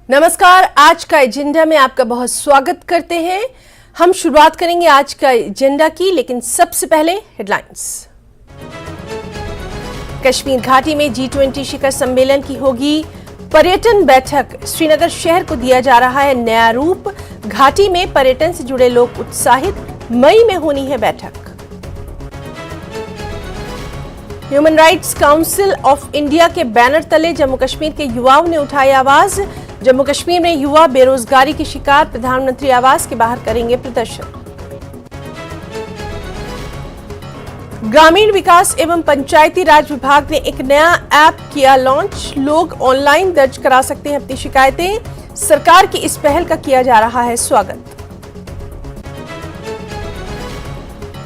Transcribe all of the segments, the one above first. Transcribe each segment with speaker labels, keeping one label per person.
Speaker 1: नमस्कार, आज का एजेंडा में आपका बहुत स्वागत करते हैं। हम शुरुआत करेंगे आज का एजेंडा की, लेकिन सबसे पहले हेडलाइंस। कश्मीर घाटी में G20 शिखर सम्मेलन की होगी पर्यटन बैठक। श्रीनगर शहर को दिया जा रहा है नया रूप। घाटी में पर्यटन से जुड़े लोग उत्साहित। मई में होनी है बैठक। Human rights council of India के बैनर तले जम्मू कश्मीर के युवाओं ने उठाई आवाज। जम्मू कश्मीर में युवा बेरोजगारी के शिकार, प्रधानमंत्री आवास के बाहर करेंगे प्रदर्शन। ग्रामीण विकास एवं पंचायती राज विभाग ने एक नया ऐप किया लॉन्च। लोग ऑनलाइन दर्ज करा सकते हैं अपनी शिकायतें। सरकार की इस पहल का किया जा रहा है स्वागत।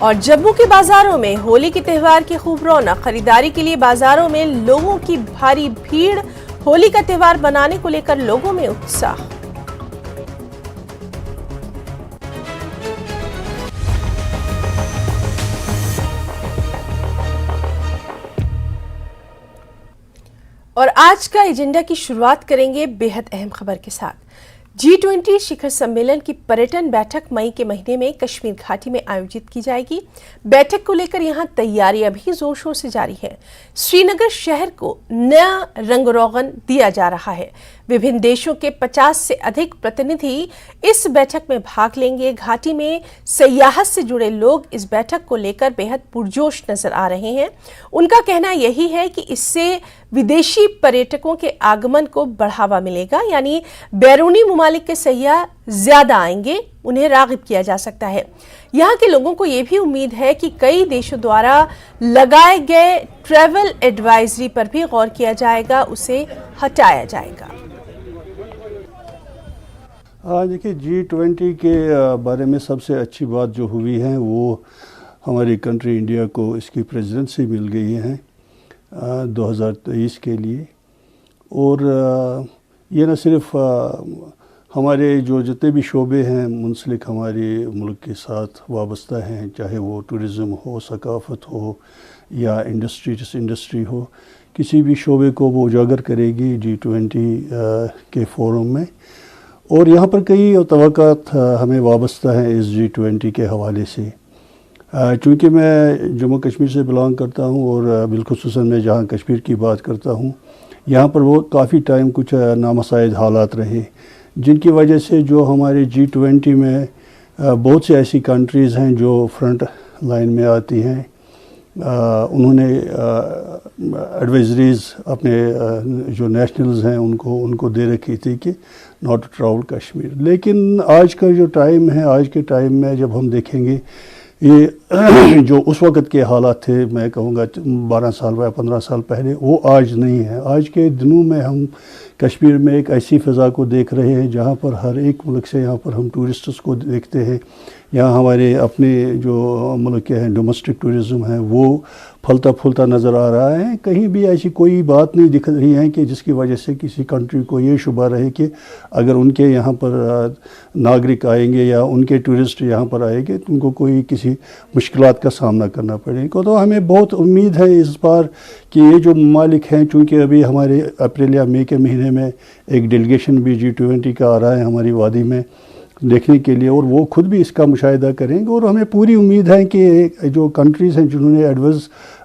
Speaker 1: और जम्मू के बाजारों में होली के त्योहार की खूब रौनक। खरीदारी के लिए बाजारों में लोगों की भारी भीड़। होली का त्योहार मनाने को लेकर लोगों में उत्साह। और आज का एजेंडा की शुरुआत करेंगे बेहद अहम खबर के साथ। G20 शिखर सम्मेलन की पर्यटन बैठक मई के महीने में कश्मीर घाटी में आयोजित की जाएगी। बैठक को लेकर यहां तैयारियां भी जोर शोर से जारी है। श्रीनगर शहर को नया रंग रोगन दिया जा रहा है। विभिन्न देशों के 50 से अधिक प्रतिनिधि इस बैठक में भाग लेंगे। घाटी में सियाहत से जुड़े लोग इस बैठक को लेकर बेहद पुरजोश नजर आ रहे हैं। उनका कहना यही है कि इससे विदेशी पर्यटकों के आगमन को बढ़ावा मिलेगा, यानी बैरूनी मुमालिक के सयाह ज्यादा आएंगे, उन्हें रागिब किया जा सकता है। यहाँ के लोगों को यह भी उम्मीद है कि कई देशों द्वारा लगाए गए ट्रैवल एडवाइजरी पर भी गौर किया जाएगा, उसे हटाया जाएगा।
Speaker 2: देखिए, G20 के बारे में सबसे अच्छी बात जो हुई है वो हमारी कंट्री इंडिया को इसकी प्रेसिडेंसी मिल गई है 2023 के लिए। और ये न सिर्फ हमारे जो जितने भी शोबे हैं मुंसलिक हमारे मुल्क के साथ वाबस्ता हैं, चाहे वो टूरिज़म हो, सकाफ़त हो या इंडस्ट्री हो, किसी भी शोबे को वो उजागर करेगी G20 के फोरम में। और यहाँ पर कई तवक्कात हमें वाबस्ता हैं इस G20 के हवाले से। चूँकि मैं जम्मू कश्मीर से बिलोंग करता हूँ और बिलखुसूसन मैं जहाँ कश्मीर की बात करता हूँ, यहाँ पर वो काफ़ी टाइम कुछ नामसाइद हालात रहे, जिनकी वजह से जो हमारे G20 में बहुत सी ऐसी कंट्रीज़ हैं जो फ्रंट लाइन में आती हैं। उन्होंने एडवाइजरीज़ अपने जो नेशनल्स हैं उनको दे रखी थी कि नॉट टू ट्रैवल कश्मीर। लेकिन आज का जो टाइम है, आज के टाइम में जब हम देखेंगे ये जो उस वक़्त के हालात थे, मैं कहूँगा 12 साल या 15 साल पहले, वो आज नहीं है। आज के दिनों में हम कश्मीर में एक ऐसी फ़ज़ा को देख रहे हैं जहाँ पर हर एक मुल्क से यहाँ पर हम टूरिस्ट्स को देखते हैं। यहाँ हमारे अपने जो मुल्क के हैं डोमेस्टिक टूरिज़म है वो फलता फूलता नज़र आ रहा है। कहीं भी ऐसी कोई बात नहीं दिख रही है कि जिसकी वजह से किसी कंट्री को ये शुबा रहे कि अगर उनके यहाँ पर नागरिक आएंगे या उनके टूरिस्ट यहाँ पर आएंगे तो उनको कोई किसी मुश्किलात का सामना करना पड़ेगा। तो हमें बहुत उम्मीद है इस बार कि ये जो ममालिक हैं, चूँकि अभी हमारे अप्रैल या मई के महीने में एक डेलीगेशन भी G20 का आ रहा है हमारी वादी में देखने के लिए, और वो खुद भी इसका मुशाहिदा करेंगे। और हमें पूरी उम्मीद है कि जो कंट्रीज़ हैं जिन्होंने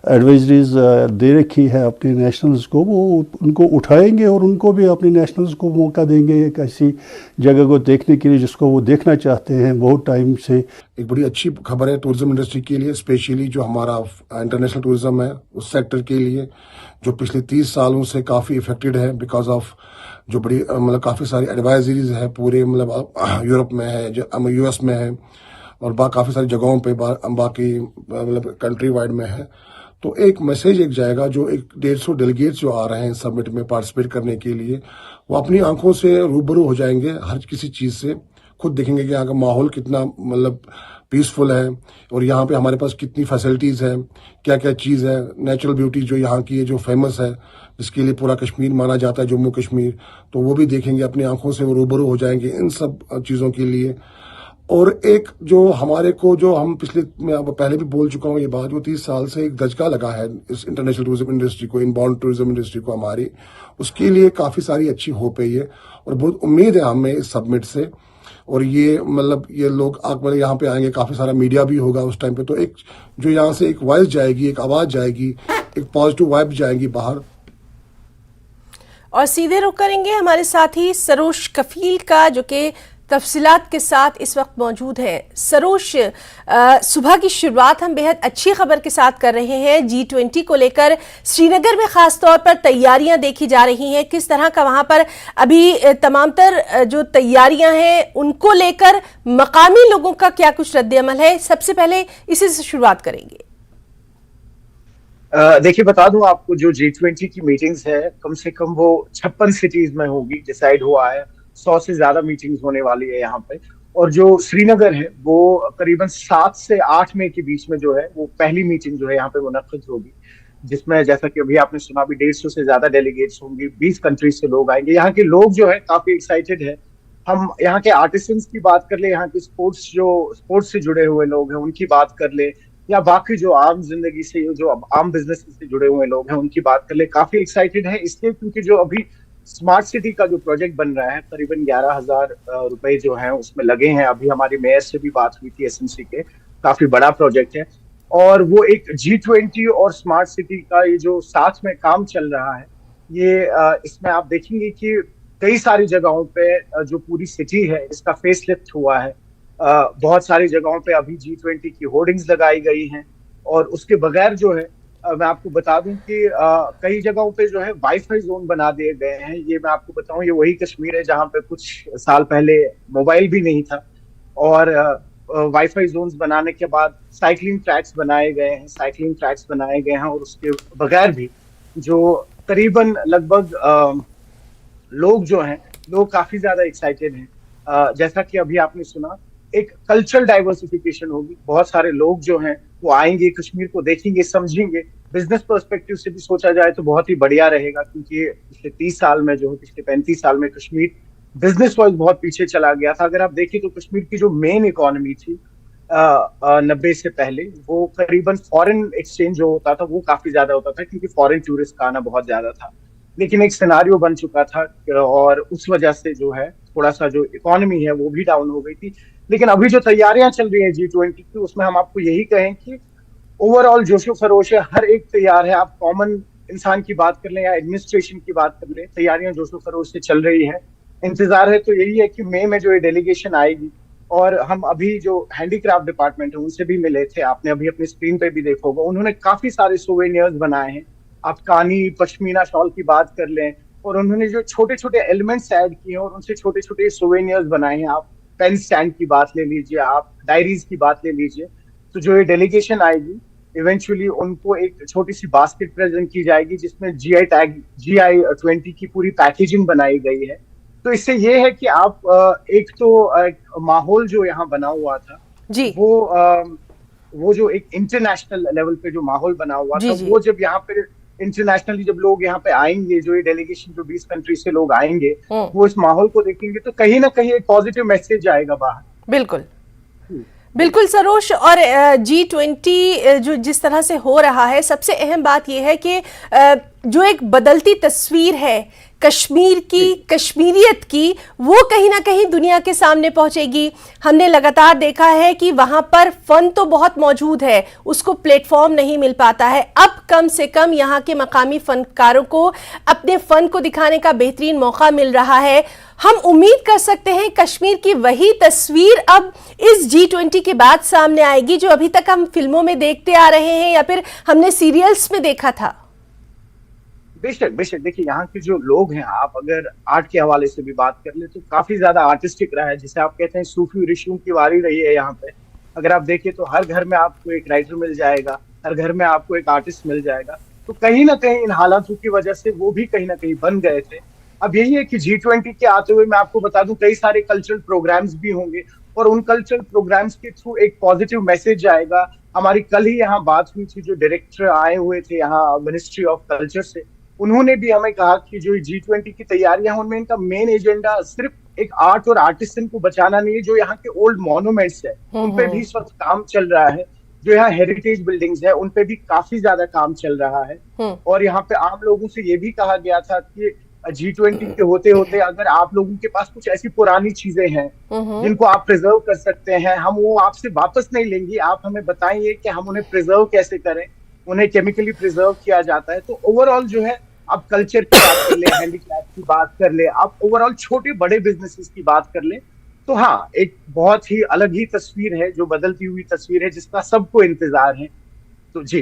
Speaker 2: एडवाइजरीज़ दे रखी है अपने नेशनल्स को, वो उनको उठाएंगे और उनको भी अपने नेशनल्स को मौका देंगे एक ऐसी जगह को देखने के लिए जिसको वो देखना चाहते हैं बहुत टाइम से।
Speaker 3: एक बड़ी अच्छी खबर है टूरिज्म इंडस्ट्री के लिए, स्पेशली जो हमारा इंटरनेशनल टूरिज्म है उस सेक्टर के लिए, जो पिछले 30 सालों से काफ़ी इफेक्टेड है बिकॉज ऑफ जो बड़ी मतलब काफ़ी सारी एडवाइजरीज है पूरे मतलब यूरोप में है, जो US में है और काफ़ी सारी जगहों पे बाकी मतलब कंट्री वाइड में है। तो एक मैसेज एक जाएगा जो एक 150 डेलीगेट्स जो आ रहे हैं समिट में पार्टिसिपेट करने के लिए, वो अपनी आंखों से रूबरू हो जाएंगे हर किसी चीज़ से, खुद देखेंगे कि यहाँ का माहौल कितना मतलब पीसफुल है और यहाँ पे हमारे पास कितनी फैसिलिटीज़ हैं, क्या क्या चीज़ है, नेचुरल ब्यूटी जो यहाँ की है जो फेमस है, जिसके लिए पूरा कश्मीर माना जाता है, जम्मू कश्मीर, तो वो भी देखेंगे अपनी आंखों से, वो रूबरू हो जाएंगे इन सब चीज़ों के लिए। और एक जो हमारे को जो हम मैं पहले भी बोल चुका हूँ ये बात, जो 30 साल से एक धचका लगा है इस इंटरनेशनल टूरिज्म इंडस्ट्री को, इनबाउंड टूरिज्म इंडस्ट्री को हमारी, उसके लिए काफी सारी अच्छी होप है ये, और बहुत उम्मीद है हमें इस सबमिट से। और ये मतलब ये लोग यहाँ पे आएंगे, काफी सारा मीडिया भी होगा उस टाइम पे, तो एक जो यहाँ से एक वॉइस जाएगी, एक आवाज जाएगी, एक पॉजिटिव वाइब जाएगी बाहर।
Speaker 1: और सीधे रुख करेंगे हमारे साथी सरोश कफील का, जो कि तफसीलात के साथ इस वक्त मौजूद है। सरोश, सुबह की शुरुआत हम बेहद अच्छी खबर के साथ कर रहे हैं। G20 को लेकर श्रीनगर में खास तौर पर तैयारियां देखी जा रही हैं, किस तरह का वहां पर अभी तमाम तर जो तैयारियां हैं उनको लेकर मकामी लोगों का क्या कुछ रद्द-ए-अमल है, सबसे पहले इसी से शुरुआत करेंगे।
Speaker 4: देखिए, बता दूं आपको, जो G20 की मीटिंग्स है कम से कम वो 56 सिटीज में होगी, डिसाइड हुआ है। 100 से ज्यादा मीटिंग्स होने वाली है यहाँ पे। और जो श्रीनगर है वो करीबन 7 से 8 मई के बीच में जो है वो पहली मीटिंग जो है यहाँ पे मुनक्किद होगी, जिसमें जैसा कि अभी आपने सुना भी 150 से ज्यादा डेलीगेट्स होंगे, 20 कंट्रीज से लोग आएंगे। यहाँ के लोग जो है काफी एक्साइटेड है। हम यहाँ के आर्टिसंस की बात कर ले, यहाँ के स्पोर्ट्स से जुड़े हुए लोग हैं उनकी बात कर ले, या बाकी जो आम जिंदगी से, जो आम बिजनेस से जुड़े हुए लोग हैं उनकी बात कर ले, काफी एक्साइटेड है इसलिए क्योंकि जो अभी स्मार्ट सिटी का जो प्रोजेक्ट बन रहा है, करीबन 11,000 रुपए जो हैं उसमें लगे हैं। अभी हमारी मेयर से भी बात हुई थी एसएमसी के, काफी बड़ा प्रोजेक्ट है। और वो एक G20 और स्मार्ट सिटी का ये जो साथ में काम चल रहा है, ये इसमें आप देखेंगे कि कई सारी जगहों पे जो पूरी सिटी है इसका फेस लिफ्ट हुआ है। बहुत सारी जगहों पे अभी G20 की होर्डिंग्स लगाई गई हैं। और उसके बगैर जो है मैं आपको बता दूं कि कई जगहों पे जो है वाईफाई जोन बना दिए गए हैं। ये मैं आपको बताऊं, ये वही कश्मीर है जहां पे कुछ साल पहले मोबाइल भी नहीं था। और वाईफाई जोन्स बनाने के बाद साइकिलिंग ट्रैक्स बनाए गए हैं। और उसके बगैर भी जो करीबन लगभग लोग जो हैं, लोग काफी ज्यादा एक्साइटेड हैं। जैसा कि अभी आपने सुना, एक कल्चरल डाइवर्सिफिकेशन होगी। बहुत सारे लोग जो हैं वो आएंगे, कश्मीर को देखेंगे, समझेंगे। बिजनेस पर्सपेक्टिव से भी सोचा जाए तो बहुत ही बढ़िया रहेगा, क्योंकि पिछले 30 साल में जो है, पिछले 35 साल में कश्मीर बिजनेस वाइज बहुत पीछे चला गया था। अगर आप देखिए तो कश्मीर की जो मेन इकोनॉमी थी 90 से पहले, वो करीबन फॉरेन एक्सचेंज जो होता था वो काफी ज्यादा होता था, क्योंकि फॉरेन टूरिस्ट का आना बहुत ज्यादा था। लेकिन एक सिनारियो बन चुका था और उस वजह से जो है थोड़ा सा जो इकोनॉमी है वो भी डाउन हो गई थी। लेकिन अभी जो तैयारियां चल रही है G20 की, उसमें हम आपको यही कहें कि ओवरऑल जोशो खरोश है, हर एक तैयार है। आप कॉमन इंसान की बात कर लें या एडमिनिस्ट्रेशन की बात कर लें, तैयारियां जोशो खरोश से चल रही है। इंतजार है तो यही है कि मई में जो ये डेलीगेशन आएगी। और हम अभी जो हैंडीक्राफ्ट डिपार्टमेंट है उनसे भी मिले थे, आपने अभी अपनी स्क्रीन पे भी देखा होगा। उन्होंने काफी सारे सोवेनियर्स बनाए हैं। आप कानी पश्मीना शॉल की बात कर लें, और उन्होंने जो छोटे छोटे एलिमेंट्स ऐड किए हैं और उनसे छोटे छोटे सोवेनियर्स बनाए हैं। आप पेन स्टैंड की बात ले लीजिए, आप डायरीज की बात ले लीजिए। तो जो ये डेलीगेशन आएगी, इवेंचुअली उनको एक छोटी सी बास्केट प्रेजेंट की जाएगी जिसमें GI20 की पूरी पैकेजिंग बनाई गई है। तो इससे ये है कि आप एक तो माहौल जो यहाँ बना हुआ था
Speaker 1: जी,
Speaker 4: वो जो एक इंटरनेशनल लेवल पे जो माहौल बना हुआ था, वो जब यहाँ पे इंटरनेशनली जब लोग यहाँ पे आएंगे, जो ये डेलीगेशन जो 20 कंट्री से लोग आएंगे, वो इस माहौल को देखेंगे तो कहीं ना कहीं एक पॉजिटिव मैसेज आएगा बाहर।
Speaker 1: बिल्कुल बिल्कुल सरोश। और G20 जो जिस तरह से हो रहा है, सबसे अहम बात यह है कि जो एक बदलती तस्वीर है कश्मीर की, कश्मीरियत की, वो कहीं ना कहीं दुनिया के सामने पहुंचेगी। हमने लगातार देखा है कि वहां पर फन तो बहुत मौजूद है, उसको प्लेटफॉर्म नहीं मिल पाता है। अब कम से कम यहाँ के मकामी फनकारों को अपने फन को दिखाने का बेहतरीन मौका मिल रहा है। हम उम्मीद कर सकते हैं कश्मीर की वही तस्वीर अब इस G20 के बाद सामने आएगी, जो अभी तक हम फिल्मों में देखते आ रहे हैं या फिर हमने सीरियल्स में देखा था।
Speaker 4: बेशक बेशक, देखिए यहाँ के जो लोग हैं, आप अगर आर्ट के हवाले से भी बात कर ले तो काफी ज्यादा आर्टिस्टिक रहा है, जिसे आप कहते हैं सूफी ऋषियों की वारी रही है यहाँ पे। अगर आप देखिए तो हर घर में आपको एक राइटर मिल जाएगा, हर घर में आपको एक आर्टिस्ट मिल जाएगा। तो कहीं ना कहीं इन हालातों की वजह से वो भी कहीं ना कहीं बन गए थे। अब यही है कि G20 के आते हुए मैं आपको बता दूं, कई सारे कल्चरल प्रोग्राम्स भी होंगे और उन कल्चरल प्रोग्राम्स के थ्रू एक पॉजिटिव मैसेज आएगा। हमारी कल ही यहाँ बात हुई थी, जो डायरेक्टर आए हुए थे यहाँ मिनिस्ट्री ऑफ कल्चर से, उन्होंने भी हमें कहा कि जो G20 की तैयारियां हैं उनमें इनका मेन एजेंडा सिर्फ एक आर्ट और आर्टिस्टन को बचाना नहीं है। जो यहाँ के ओल्ड मॉन्यूमेंट्स है उन पे भी इस वक्त काम चल रहा है। जो यहाँ हेरिटेज बिल्डिंग्स है उन पे भी काफी ज्यादा काम चल रहा है। और यहाँ पे आम लोगों से ये भी कहा गया था कि G20 के होते होते अगर आप लोगों के पास कुछ ऐसी पुरानी चीजें हैं जिनको आप प्रिजर्व कर सकते हैं, हम वो आपसे वापस नहीं लेंगे, आप हमें बताइए कि हम उन्हें प्रिजर्व कैसे करें। उन्हें केमिकली प्रिजर्व किया जाता है। तो ओवरऑल जो है, आप कल्चर की बात कर ले, हैंडीक्राफ्ट की बात कर ले, आप ओवरऑल छोटे बड़े बिजनेसेस की बात कर ले, तो हाँ, एक बहुत ही अलग ही तस्वीर है, जो बदलती हुई तस्वीर है जिसका सबको इंतजार है। तो जी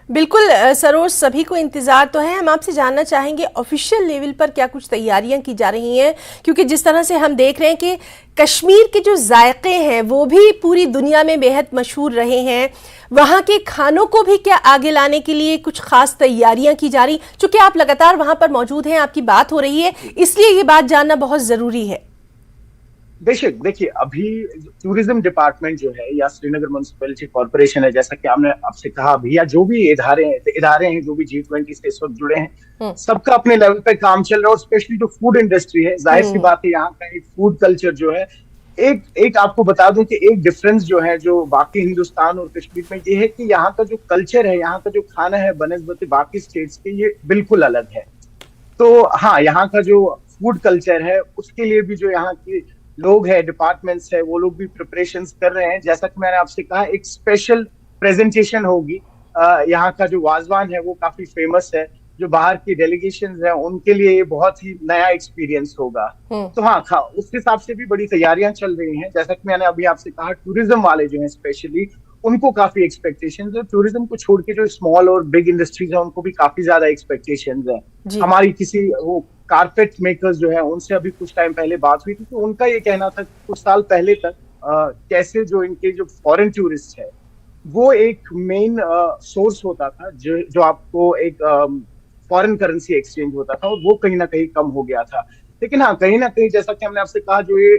Speaker 1: बिल्कुल सरोज, सभी को इंतजार तो है। हम आपसे जानना चाहेंगे ऑफिशियल लेवल पर क्या कुछ तैयारियां की जा रही हैं, क्योंकि जिस तरह से हम देख रहे हैं कि कश्मीर के जो जायके हैं वो भी पूरी दुनिया में बेहद मशहूर रहे हैं। वहाँ के खानों को भी क्या आगे लाने के लिए कुछ खास तैयारियां की जा रही? चूंकि आप लगातार वहां पर मौजूद हैं, आपकी बात हो रही है, इसलिए ये बात जानना बहुत जरूरी है।
Speaker 4: बेशक, देखिए, अभी टूरिज्म डिपार्टमेंट जो है या श्रीनगर म्युनिसिपैलिटी कॉर्पोरेशन है, जैसा कि हमने आपसे कहा अभी, या जो भी इदारे हैं जो भी G20 से इस वक्त जुड़े हैं, सबका अपने लेवल पे काम चल रहा है। और स्पेशली जो फूड इंडस्ट्री है, जाहिर सी बात है, यहाँ का एक फूड कल्चर जो है, एक आपको बता दूं कि एक डिफरेंस जो है जो बाकी हिंदुस्तान और कश्मीर में, ये है कि यहाँ का जो कल्चर है, यहाँ का जो खाना है बनस्बत बाकी स्टेट्स के, ये बिल्कुल अलग है। तो हाँ, यहाँ का जो फूड कल्चर है उसके लिए भी जो यहाँ की लोग हैं, डिपार्टमेंट्स है, वो लोग भी प्रिपरेशंस कर रहे हैं। जैसा कि मैंने आपसे कहा, एक स्पेशल प्रेजेंटेशन होगी। यहाँ का जो वाजवान है वो काफी फेमस है। जो बाहर की डेलीगेशंस हैं उनके लिए ये बहुत ही नया एक्सपीरियंस होगा। तो हाँ, उस हिसाब से भी बड़ी तैयारियां चल रही हैं। जैसा कि मैंने अभी आपसे कहा, टूरिज्म वाले जो हैं स्पेशली, उनको काफी एक्सपेक्टेशंस है। टूरिज्म को छोड़ के जो स्मॉल और बिग इंडस्ट्रीज है उनको भी काफी ज्यादा एक्सपेक्टेशंस है। हमारी किसी वो कारपेट मेकर्स जो है उनसे अभी कुछ टाइम पहले बात हुई थी, तो उनका ये कहना था कुछ साल पहले तक कैसे जो इनके जो फॉरेन टूरिस्ट है वो एक मेन सोर्स होता था, जो आपको एक फॉरेन करेंसी एक्सचेंज होता था, और वो कहीं ना कहीं कम हो गया था। लेकिन हाँ, कहीं ना कहीं जैसा कि हमने आपसे कहा, जो ये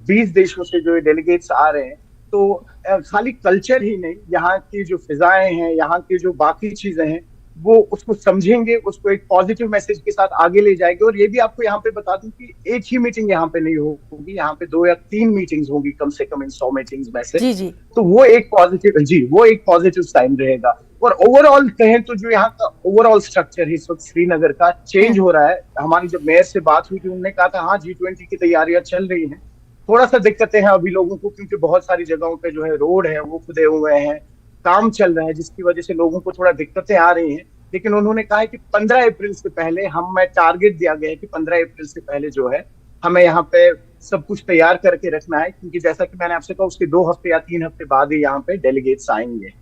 Speaker 4: 20 देशों से जो डेलीगेट्स आ रहे हैं, तो खाली कल्चर ही नहीं, यहाँ की जो फिजाएं हैं, यहाँ की जो बाकी चीजें हैं, वो उसको समझेंगे, उसको एक पॉजिटिव मैसेज के साथ आगे ले जाएंगे। और ये भी आपको यहाँ पे बता दूं कि एक ही मीटिंग यहाँ पे नहीं होगी, यहाँ पे 2 या 3 मीटिंग्स होगी कम से कम इन 100 मीटिंग्स में से।
Speaker 1: जी।
Speaker 4: तो वो एक पॉजिटिव साइन रहेगा। और ओवरऑल कहें तो जो यहाँ का ओवरऑल स्ट्रक्चर है इस वक्त श्रीनगर का चेंज हो रहा है। हमारी जब मेयर से बात हुई थी, उन्होंने कहा था हाँ, G20 की तैयारियां चल रही हैं, थोड़ा सा दिक्कतें हैं अभी लोगों को, क्योंकि बहुत सारी जगहों पे जो है रोड है वो खुदे हुए हैं, काम चल रहा है, जिसकी वजह से लोगों को थोड़ा दिक्कतें आ रही हैं। लेकिन उन्होंने कहा है कि 15 अप्रैल से पहले हमें टारगेट दिया गया है कि 15 अप्रैल से पहले जो है हमें यहाँ पे सब कुछ तैयार करके रखना है, क्योंकि जैसा कि मैंने आपसे कहा, उसके 2 हफ्ते या 3 हफ्ते बाद ही यहाँ पे डेलीगेट्स आएंगे।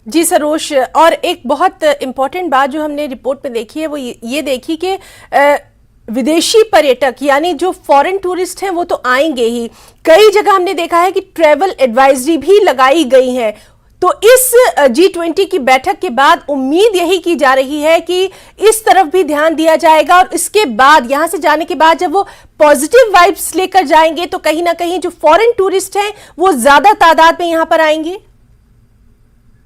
Speaker 1: जी सरोज, और एक बहुत इंपॉर्टेंट बात जो हमने रिपोर्ट में देखी है वो ये देखी कि विदेशी पर्यटक यानी जो फॉरेन टूरिस्ट हैं वो तो आएंगे ही, कई जगह हमने देखा है कि ट्रैवल एडवाइजरी भी लगाई गई है। तो इस G20 की बैठक के बाद उम्मीद यही की जा रही है कि इस तरफ भी ध्यान दिया जाएगा, और इसके बाद यहां से जाने के बाद जब वो पॉजिटिव वाइब्स लेकर जाएंगे तो कहीं ना कहीं जो फॉरेन टूरिस्ट हैं वो ज्यादा तादाद में यहां पर आएंगे।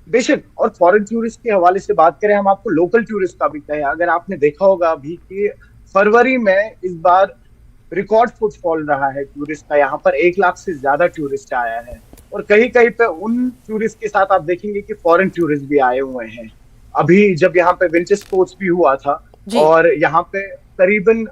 Speaker 4: बेशक, और फॉरेन टूरिस्ट के हवाले से बात करें, हम आपको लोकल टूरिस्ट का भी कहें, अगर आपने देखा होगा अभी कि फरवरी में इस बार रिकॉर्ड फुटफॉल रहा है टूरिस्ट का, यहाँ पर 1 लाख से ज्यादा टूरिस्ट आया है। और कहीं कहीं पे उन टूरिस्ट के साथ आप देखेंगे कि फॉरेन टूरिस्ट भी आए हुए हैं। अभी जब यहाँ पे विंटर स्पोर्ट्स भी हुआ था, और यहाँ पे करीबन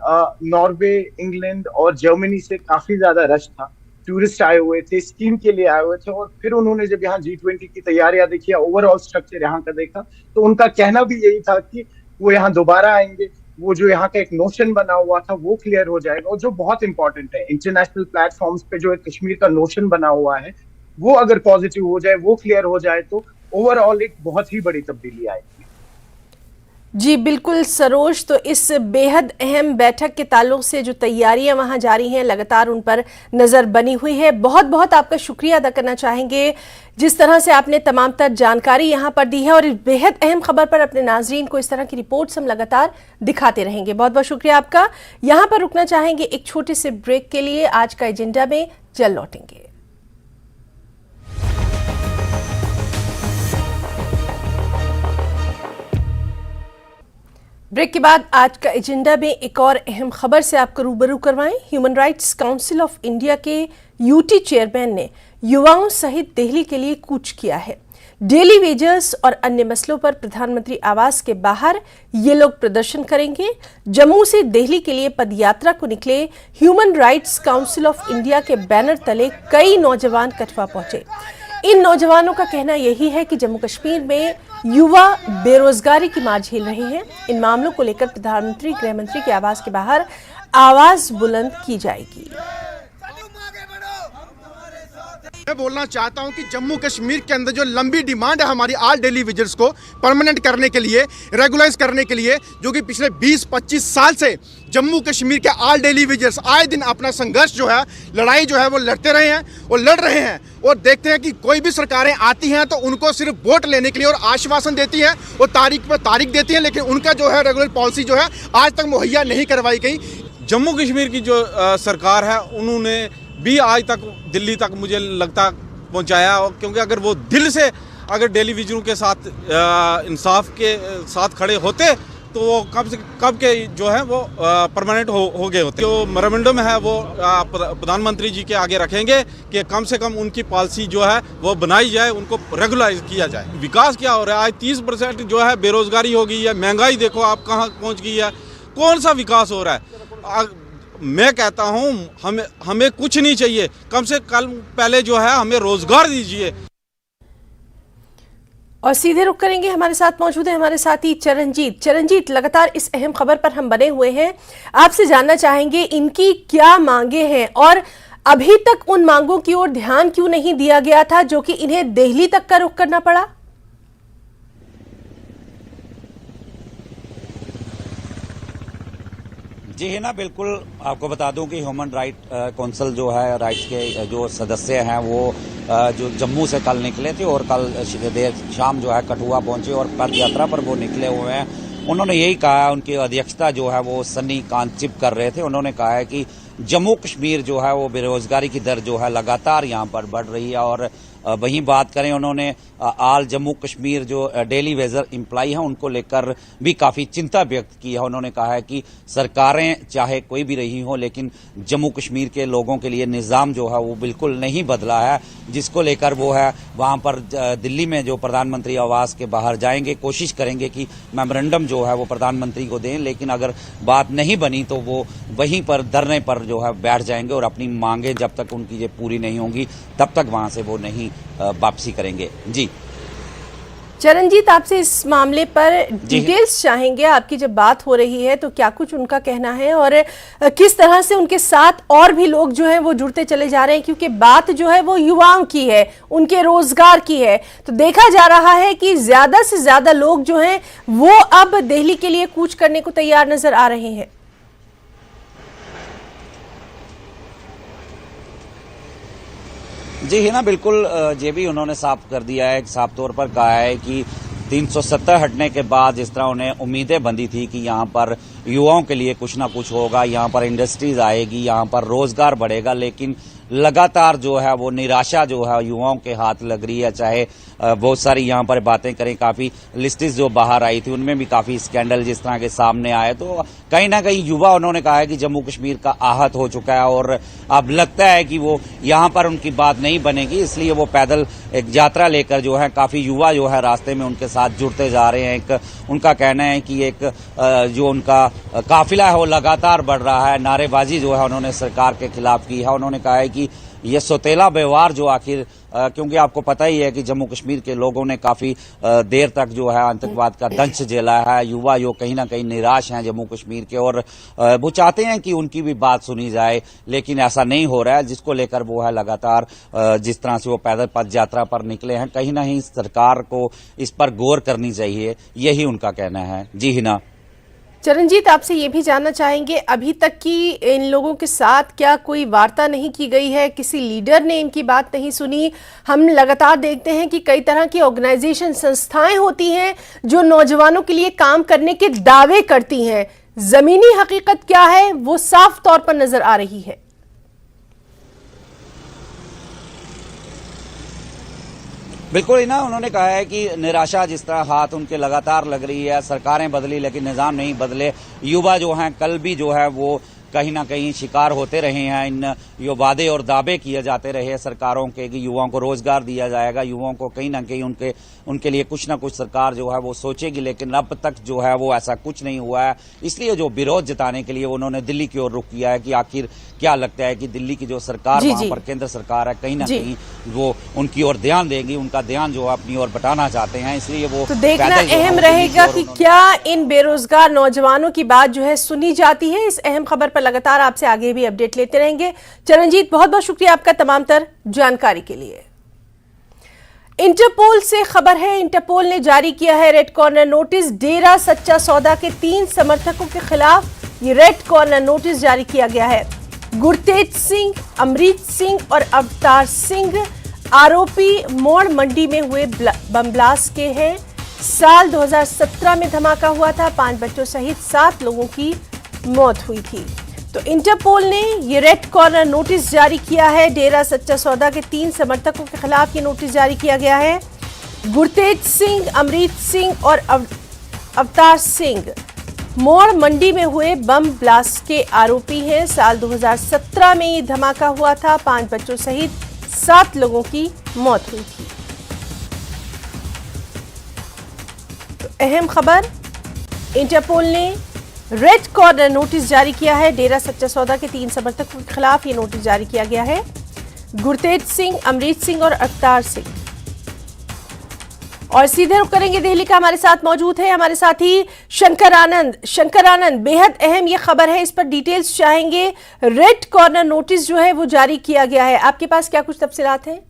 Speaker 4: नॉर्वे, इंग्लैंड और जर्मनी से काफी ज्यादा रश था, टूरिस्ट आए हुए थे, स्कीइंग के लिए आए हुए थे। और फिर उन्होंने जब यहाँ G20 की तैयारियां देखी, ओवरऑल स्ट्रक्चर यहाँ का देखा, तो उनका कहना भी यही था कि वो यहाँ दोबारा आएंगे। वो जो यहाँ का एक नोशन बना हुआ था वो क्लियर हो जाएगा, और जो बहुत इंपॉर्टेंट है, इंटरनेशनल प्लेटफॉर्म्स पे जो एक कश्मीर का नोशन बना हुआ है वो अगर पॉजिटिव हो जाए, वो क्लियर हो जाए, तो ओवरऑल एक बहुत ही बड़ी तब्दीली आएगी।
Speaker 1: जी बिल्कुल सरोज, तो इस बेहद अहम बैठक के ताल्लुक से जो तैयारियां वहां जारी हैं, लगातार उन पर नजर बनी हुई है। बहुत बहुत आपका शुक्रिया अदा करना चाहेंगे जिस तरह से आपने तमाम तर जानकारी यहां पर दी है, और इस बेहद अहम खबर पर अपने नाजरीन को इस तरह की रिपोर्ट्स हम लगातार दिखाते रहेंगे। बहुत बहुत शुक्रिया आपका। यहां पर रुकना चाहेंगे एक छोटे से ब्रेक के लिए। आज का एजेंडा में जल्द लौटेंगे। ब्रेक के बाद आज का एजेंडा में एक और अहम खबर से आपको रूबरू करवाएं। Human rights council of India के यूटी चेयरमैन ने युवाओं सहित दिल्ली के लिए कूच किया है। डेली वेजर्स और अन्य मसलों पर प्रधानमंत्री आवास के बाहर ये लोग प्रदर्शन करेंगे। जम्मू से दिल्ली के लिए पदयात्रा को निकले human rights council of India के बैनर तले कई नौजवान कठुआ पहुंचे। इन नौजवानों का कहना यही है कि जम्मू कश्मीर में युवा बेरोजगारी की मार झेल रहे हैं। इन मामलों को लेकर प्रधानमंत्री गृह मंत्री के आवास के बाहर आवाज बुलंद की जाएगी।
Speaker 5: मैं बोलना चाहता हूं कि जम्मू कश्मीर के अंदर जो लंबी डिमांड है हमारी ऑल डेली विजिटर्स को परमानेंट करने के लिए, रेगुलराइज करने के लिए, जो कि पिछले 20-25 साल से जम्मू कश्मीर के ऑल डेली विजिटर्स आए दिन अपना संघर्ष जो है, लड़ाई जो है वो लड़ते रहे हैं और लड़ रहे हैं। और देखते हैं कि कोई भी सरकारें आती हैं तो उनको सिर्फ वोट लेने के लिए और आश्वासन देती हैं और तारीख पर तारीख देती हैं, लेकिन उनका जो है रेगुलर पॉलिसी जो है आज तक मुहैया नहीं करवाई गई।
Speaker 6: जम्मू कश्मीर की जो सरकार है उन्होंने भी आज तक दिल्ली तक मुझे लगता पहुंचाया, क्योंकि अगर वो दिल से अगर डेली विजरों के साथ इंसाफ के साथ खड़े होते तो वो कब के जो है वो परमानेंट हो गए होते। जो मेमोरेंडम है वो प्रधानमंत्री जी के आगे रखेंगे कि कम से कम उनकी पॉलिसी जो है वो बनाई जाए, उनको रेगुलराइज किया जाए। विकास क्या हो रहा है? आज 30% जो है बेरोजगारी हो गई है, महंगाई देखो आप कहाँ पहुँच गई है। कौन सा विकास हो रहा है? मैं कहता हूं हमें कुछ नहीं चाहिए, कम से कम पहले जो है हमें रोजगार दीजिए।
Speaker 1: और सीधे रुक करेंगे, हमारे साथ मौजूद है हमारे साथी चरणजीत। लगातार इस अहम खबर पर हम बने हुए हैं, आपसे जानना चाहेंगे इनकी क्या मांगे हैं और अभी तक उन मांगों की ओर ध्यान क्यों नहीं दिया गया था जो कि इन्हें दिल्ली तक का रुख करना पड़ा।
Speaker 7: जी है ना, बिल्कुल आपको बता दूं कि ह्यूमन राइट काउंसिल जो है, राइट्स के जो सदस्य हैं वो जो जम्मू से कल निकले थे और कल देर शाम जो है कठुआ पहुंचे और पद यात्रा पर वो निकले हुए हैं। उन्होंने यही कहा, उनकी अध्यक्षता जो है वो सन्नी कांचिप कर रहे थे। उन्होंने कहा है कि जम्मू कश्मीर जो है वो बेरोजगारी की दर जो है लगातार यहाँ पर बढ़ रही है। और वहीं बात करें, उन्होंने आल जम्मू कश्मीर जो डेली वेजर एम्प्लॉई हैं उनको लेकर भी काफ़ी चिंता व्यक्त की है। उन्होंने कहा है कि सरकारें चाहे कोई भी रही हो, लेकिन जम्मू कश्मीर के लोगों के लिए निज़ाम जो है वो बिल्कुल नहीं बदला है, जिसको लेकर वो है वहाँ पर दिल्ली में जो प्रधानमंत्री आवास के बाहर जाएंगे, कोशिश करेंगे कि मेमोरेंडम जो है वो प्रधानमंत्री को दें, लेकिन अगर बात नहीं बनी तो वो वहीं पर धरने पर जो है बैठ जाएंगे और अपनी मांगें जब तक उनकी ये पूरी नहीं होंगी तब तक वहाँ से वो नहीं वापसी करेंगे। जी
Speaker 1: चरणजीत, आपसे इस मामले पर डिटेल्स चाहेंगे। आपकी जब बात हो रही है तो क्या कुछ उनका कहना है और किस तरह से उनके साथ और भी लोग जो हैं वो जुड़ते चले जा रहे हैं, क्योंकि बात जो है वो युवाओं की है, उनके रोजगार की है। तो देखा जा रहा है कि ज्यादा से ज्यादा लोग जो हैं वो अब दिल्ली के लिए कूच करने को तैयार नजर आ रहे हैं।
Speaker 7: जी है ना, बिल्कुल ये भी उन्होंने साफ कर दिया है, साफ तौर पर कहा है कि 370 हटने के बाद जिस तरह उन्हें उम्मीदें बंधी थी कि यहाँ पर युवाओं के लिए कुछ ना कुछ होगा, यहाँ पर इंडस्ट्रीज आएगी, यहाँ पर रोजगार बढ़ेगा, लेकिन लगातार जो है वो निराशा जो है युवाओं के हाथ लग रही है। चाहे बहुत सारी यहाँ पर बातें करें, काफ़ी लिस्टें जो बाहर आई थी उनमें भी काफ़ी स्कैंडल जिस तरह के सामने आए, तो कहीं ना कहीं युवा, उन्होंने कहा है कि जम्मू कश्मीर का आहत हो चुका है और अब लगता है कि वो यहाँ पर उनकी बात नहीं बनेगी, इसलिए वो पैदल एक यात्रा लेकर जो है काफ़ी युवा जो है रास्ते में उनके साथ जुड़ते जा रहे हैं। एक उनका कहना है कि एक जो उनका काफिला है वो लगातार बढ़ रहा है। नारेबाजी जो है उन्होंने सरकार के खिलाफ की है। उन्होंने कहा है कि ये सौतेला व्यवहार जो आखिर, क्योंकि आपको पता ही है कि जम्मू कश्मीर के लोगों ने काफी देर तक जो है आतंकवाद का दंश झेला है। युवा जो कहीं ना कहीं निराश हैं जम्मू कश्मीर के और वो चाहते हैं कि उनकी भी बात सुनी जाए, लेकिन ऐसा नहीं हो रहा है, जिसको लेकर वो है लगातार जिस तरह से वो पैदल पद यात्रा पर निकले हैं, कहीं ना कहीं सरकार को इस पर गौर करनी चाहिए, यही उनका कहना है। जी हिना।
Speaker 1: चरणजीत, आपसे ये भी जानना चाहेंगे, अभी तक की इन लोगों के साथ क्या कोई वार्ता नहीं की गई है? किसी लीडर ने इनकी बात नहीं सुनी? हम लगातार देखते हैं कि कई तरह की ऑर्गेनाइजेशन, संस्थाएं होती हैं जो नौजवानों के लिए काम करने के दावे करती हैं। जमीनी हकीकत क्या है वो साफ तौर पर नजर आ रही है।
Speaker 7: बिल्कुल ही ना, उन्होंने कहा है कि निराशा जिस तरह हाथ उनके लगातार लग रही है, सरकारें बदली लेकिन निजाम नहीं बदले, युवा जो हैं कल भी जो है वो कहीं ना कहीं शिकार होते रहे हैं इन यो वादे और दावे किए जाते रहे सरकारों के कि युवाओं को रोजगार दिया जाएगा, युवाओं को कहीं ना कहीं उनके लिए कुछ ना कुछ सरकार जो है वो सोचेगी, लेकिन अब तक जो है वो ऐसा कुछ नहीं हुआ है। इसलिए जो विरोध जताने के लिए उन्होंने दिल्ली की ओर रुख किया है कि आखिर क्या लगता है कि दिल्ली की जो सरकार वहां पर केंद्र सरकार है कहीं ना कहीं वो उनकी ओर ध्यान देगी, उनका ध्यान जो है अपनी ओर बटाना चाहते हैं, इसलिए वो
Speaker 1: तो देखना अहम रहेगा कि क्या इन बेरोजगार नौजवानों की बात जो है सुनी जाती है। इस अहम खबर पर लगातार आपसे आगे भी अपडेट लेते रहेंगे। चरणजीत, बहुत बहुत शुक्रिया आपका तमाम तर जानकारी के लिए। इंटरपोल से खबर है, इंटरपोल ने जारी किया है रेड कॉर्नर नोटिस। डेरा सच्चा सौदा के 3 समर्थकों के खिलाफ ये रेड कॉर्नर नोटिस जारी किया गया है। गुरतेज सिंह, अमरीत सिंह और अवतार सिंह आरोपी मोड़ मंडी में हुए बम ब्लास्ट के हैं। साल 2017 में धमाका हुआ था, 5 बच्चों सहित 7 लोगों की मौत हुई थी। तो इंटरपोल ने ये रेड कॉर्नर नोटिस जारी किया है। डेरा सच्चा सौदा के 3 समर्थकों के खिलाफ ये नोटिस जारी किया गया है। गुरतेज सिंह, अमरीत सिंह और अवतार सिंह मोड़ मंडी में हुए बम ब्लास्ट के आरोपी हैं। साल 2017 में ये धमाका हुआ था, 5 बच्चों सहित 7 लोगों की मौत हुई थी। तो अहम खबर, इंटरपोल ने रेड कॉर्नर नोटिस जारी किया है। डेरा सच्चा सौदा के 3 समर्थकों के खिलाफ ये नोटिस जारी किया गया है। गुरतेज सिंह, अमरीत सिंह और अवतार सिंह। और सीधे रुक करेंगे दिल्ली का, हमारे साथ मौजूद है हमारे साथी शंकर आनंद। शंकर आनंद, बेहद अहम ये खबर है, इस पर डिटेल्स चाहेंगे। रेड कॉर्नर नोटिस जो है वो जारी किया गया है, आपके पास क्या कुछ तफसीलात हैं?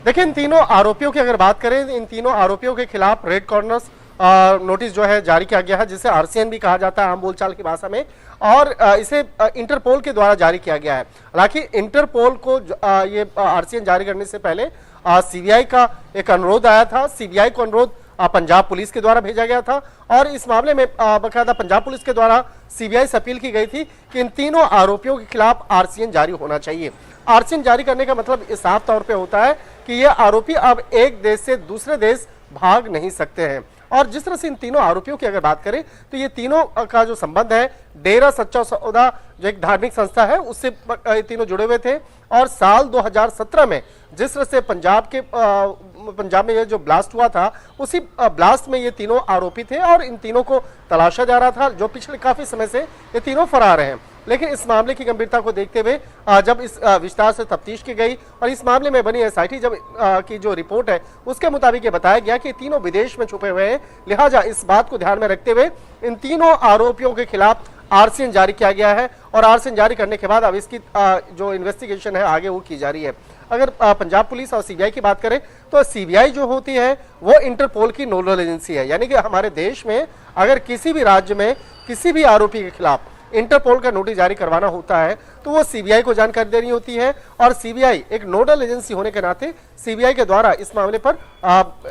Speaker 8: देखिए, इन तीनों आरोपियों की अगर बात करें, इन तीनों आरोपियों के खिलाफ रेड कॉर्नर नोटिस जो है जारी किया गया है, जिसे आरसीएन भी कहा जाता है आम बोलचाल की भाषा में, और इसे इंटरपोल के द्वारा जारी किया गया है। हालांकि इंटरपोल को ये आरसीएन जारी करने से पहले सीबीआई का एक अनुरोध आया था। सीबीआई को अनुरोध पंजाब पुलिस के द्वारा भेजा गया था और इस मामले में बकायदा पंजाब पुलिस के द्वारा सीबीआई से अपील की गई थी कि इन तीनों आरोपियों के खिलाफ आरसीएन जारी होना चाहिए। आरसीएन जारी करने का मतलब इस साफ तौर पे होता है कि ये आरोपी अब एक देश से दूसरे देश भाग नहीं सकते हैं। और जिस तरह से इन तीनों आरोपियों की अगर बात करें तो ये तीनों का जो संबंध है, डेरा सच्चा सौदा जो एक धार्मिक संस्था है उससे ये तीनों जुड़े हुए थे। और साल 2017 में जिस तरह से पंजाब में ये जो ब्लास्ट हुआ था, उसी ब्लास्ट में ये तीनों आरोपी थे और इन तीनों को तलाशा जा रहा था, जो पिछले काफी समय से ये तीनों फरार हैं। लेकिन इस मामले की गंभीरता को देखते हुए जब इस विस्तार से तफ्तीश की गई और इस मामले में बनी एसआईटी जब की जो रिपोर्ट है उसके मुताबिक ये बताया गया कि तीनों विदेश में छुपे हुए हैं। लिहाजा इस बात को ध्यान में रखते हुए इन तीनों आरोपियों के खिलाफ आरसीएन जारी किया गया है और आरसीएन जारी करने के बाद अब इसकी जो इन्वेस्टिगेशन है आगे वो की जा रही है। अगर पंजाब पुलिस और सीबीआई की बात करें तो सीबीआई जो होती है वो इंटरपोल की नोडल एजेंसी है, यानी कि हमारे देश में अगर किसी भी राज्य में किसी भी आरोपी के खिलाफ इंटरपोल का नोटिस जारी करवाना होता है तो वो सीबीआई को जानकारी देनी होती है और सीबीआई एक नोडल एजेंसी होने के नाते सीबीआई के द्वारा इस मामले पर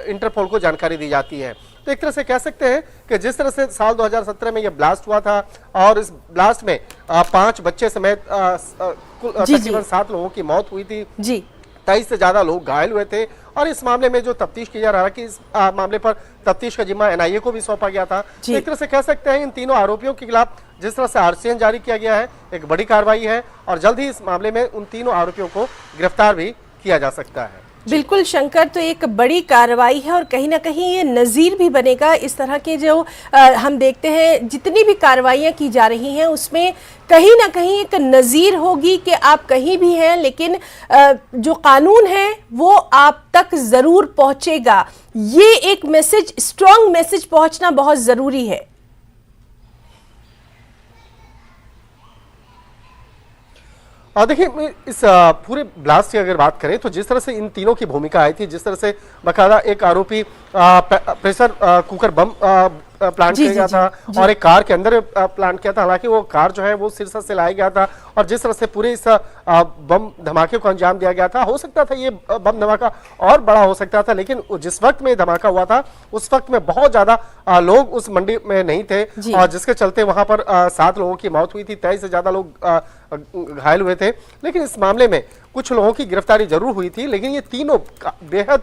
Speaker 8: इंटरपोल को जानकारी दी जाती है। तो एक तरह से कह सकते हैं कि जिस तरह से साल 2017 में यह ब्लास्ट हुआ था और इस ब्लास्ट में 5 बच्चे समेत तकरीबन 7 लोगों की मौत हुई थी जी, 23 से ज्यादा लोग घायल हुए थे और इस मामले में जो तफ्तीश की जा रहा है कि इस मामले पर तफ्तीश का जिम्मा एनआईए को भी सौंपा गया था। एक तरह से कह सकते हैं इन तीनों आरोपियों के खिलाफ जिस तरह से आरसीएन जारी किया गया है एक बड़ी कार्रवाई है और जल्द ही इस मामले में उन तीनों आरोपियों को गिरफ्तार भी किया जा सकता है।
Speaker 1: बिल्कुल शंकर, तो एक बड़ी कार्रवाई है और कहीं ना कहीं ये नज़ीर भी बनेगा। इस तरह के जो हम देखते हैं जितनी भी कार्रवाइयाँ की जा रही हैं उसमें कहीं ना कहीं एक नज़ीर होगी कि आप कहीं भी हैं लेकिन जो कानून है वो आप तक ज़रूर पहुँचेगा। ये एक मैसेज, स्ट्रॉन्ग मैसेज पहुँचना बहुत ज़रूरी है।
Speaker 8: देखिए, इस पूरे ब्लास्ट की अगर बात करें तो जिस तरह से इन तीनों की भूमिका आई थी, जिस तरह से बकायदा एक आरोपी प्रेशर कुकर बम प्लांट
Speaker 1: जी,
Speaker 8: किया गया
Speaker 1: जी,
Speaker 8: था
Speaker 1: जी।
Speaker 8: और एक कार के अंदर प्लांट किया था। हालांकि वो कार जो है वो सिरसा से लाया गया था और जिस तरह से पूरे इस बम धमाके को अंजाम दिया गया था, हो सकता था ये बम धमाका और बड़ा हो सकता था, लेकिन जिस वक्त में धमाका हुआ था उस वक्त में बहुत ज्यादा लोग उस मंडी में नहीं थे और जिसके चलते वहां पर 7 लोगों की मौत हुई थी, 23 से ज्यादा लोग घायल हुए थे। लेकिन इस मामले में कुछ लोगों की गिरफ्तारी जरूर हुई थी, लेकिन ये तीनों बेहद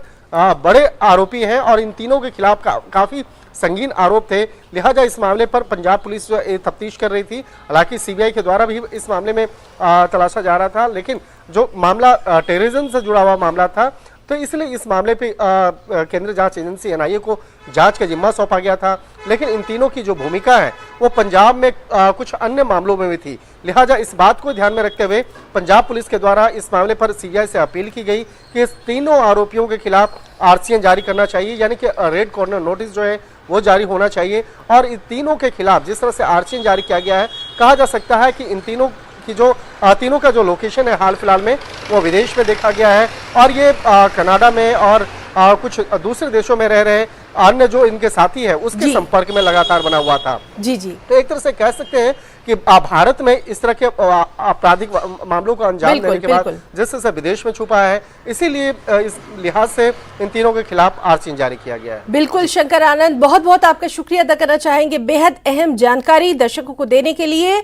Speaker 8: बड़े आरोपी हैं और इन तीनों के खिलाफ काफी संगीन आरोप थे। लिहाजा इस मामले पर पंजाब पुलिस जो तफ्तीश कर रही थी। हालांकि सीबीआई के द्वारा भी इस मामले में तलाशा जा रहा था, लेकिन जो मामला टेररिज्म से जुड़ा हुआ मामला था, तो इसलिए इस मामले पे केंद्रीय जांच एजेंसी एनआईए को जांच का जिम्मा सौंपा गया था। लेकिन इन तीनों की जो भूमिका है वो पंजाब में कुछ अन्य मामलों में भी थी। लिहाजा इस बात को ध्यान में रखते हुए पंजाब पुलिस के द्वारा इस मामले पर सीबीआई से अपील की गई कि इस तीनों आरोपियों के खिलाफ आरसीएन जारी करना चाहिए, यानी कि रेड कॉर्नर नोटिस जो है वो जारी होना चाहिए। और इन तीनों के खिलाफ जिस तरह से आरसीएन जारी किया गया है, कहा जा सकता है कि इन तीनों की जो तीनों का जो लोकेशन है हाल फिलहाल में वो विदेश में देखा गया है और ये कनाडा में और कुछ दूसरे देशों में रह रहे अन्य जो इनके साथी है उसके संपर्क में लगातार बना हुआ था।
Speaker 1: जी जी,
Speaker 8: तो एक तरह से कह सकते हैं कि भारत में इस तरह के आपराधिक मामलों को अंजाम देने के बाद जिस तरह से विदेश में छुपा है, इसीलिए इस लिहाज से इन तीनों के खिलाफ आरसीएन जारी किया गया है।
Speaker 1: बिल्कुल शंकर आनंद, बहुत बहुत आपका शुक्रिया अदा करना चाहेंगे बेहद अहम जानकारी दर्शकों को देने के लिए।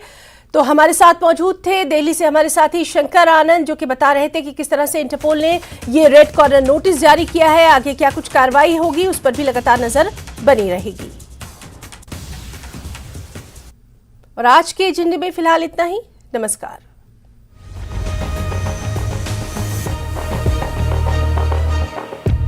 Speaker 1: तो हमारे साथ मौजूद थे दिल्ली से हमारे साथी शंकर आनंद, जो कि बता रहे थे कि किस तरह से इंटरपोल ने ये रेड कॉर्नर नोटिस जारी किया है। आगे क्या कुछ कार्रवाई होगी उस पर भी लगातार नजर बनी रहेगी। और आज के एजेंडे में फिलहाल इतना ही। नमस्कार।